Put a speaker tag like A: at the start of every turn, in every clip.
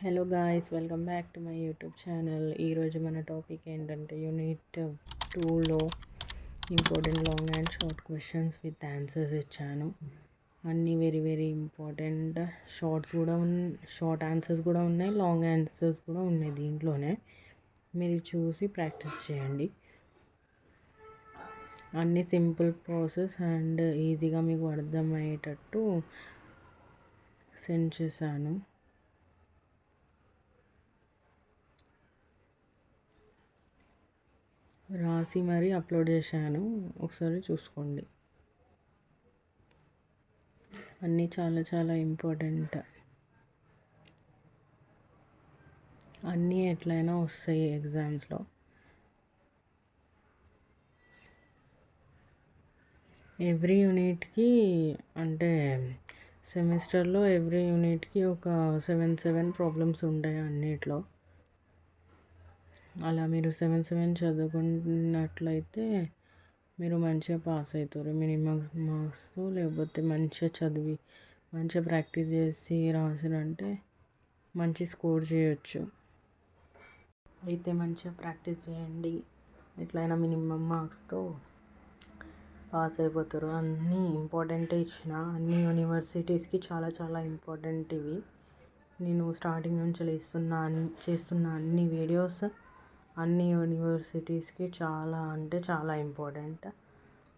A: Hello guys, welcome back to my YouTube channel. ఈరోజు మన topic ఏంటంటే యూనిట్ 2లో important long and short questions with answers ఇచ్చాను. అన్నీ very very important. Short answers కూడా ఉన్నాయి, లాంగ్ ఆన్సర్స్ కూడా ఉన్నాయి దీంట్లోనే. మీరు చూసి ప్రాక్టీస్ చేయండి. అన్నీ సింపుల్ ప్రాసెస్ అండ్ ఈజీగా మీకు అర్థమయ్యేటట్టు సెండ్ చేశాను. రాసి మరీ అప్లోడ్ చేశాను, ఒకసారి చూసుకోండి. అన్నీ చాలా చాలా ఇంపార్టెంట్. అన్నీ ఎట్లయినా వస్తాయి ఎగ్జామ్స్లో. ఎవ్రీ యూనిట్కి అంటే సెమిస్టర్లో ఎవ్రీ యూనిట్కి ఒక 7 ప్రాబ్లమ్స్ ఉంటాయి అన్నిట్లో. అలా మీరు 7 చదువుకున్నట్లయితే మీరు మంచిగా పాస్ అవుతారు. మినిమం మార్క్స్, లేకపోతే మంచిగా చదివి మంచిగా ప్రాక్టీస్ చేసి రాసినంటే మంచి స్కోర్ చేయొచ్చు. అయితే మంచిగా ప్రాక్టీస్ చేయండి, ఎట్లయినా మినిమం మార్క్స్తో పాస్ అయిపోతారు. అన్నీ ఇంపార్టెంట్ ఇచ్చిన అన్ని యూనివర్సిటీస్కి చాలా చాలా ఇంపార్టెంట్ ఇవి. నేను స్టార్టింగ్ నుంచి చేస్తున్న అన్ని వీడియోస్ అన్ని యూనివర్సిటీస్కి చాలా అంటే చాలా ఇంపార్టెంట్.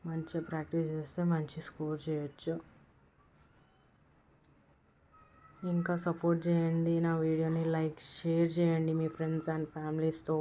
A: మంచిగా ప్రాక్టీస్ చేస్తే మంచి స్కోర్ చేయొచ్చు. ఇంకా సపోర్ట్ చేయండి, నా వీడియోని షేర్ చేయండి మీ ఫ్రెండ్స్ అండ్ ఫ్యామిలీస్తో.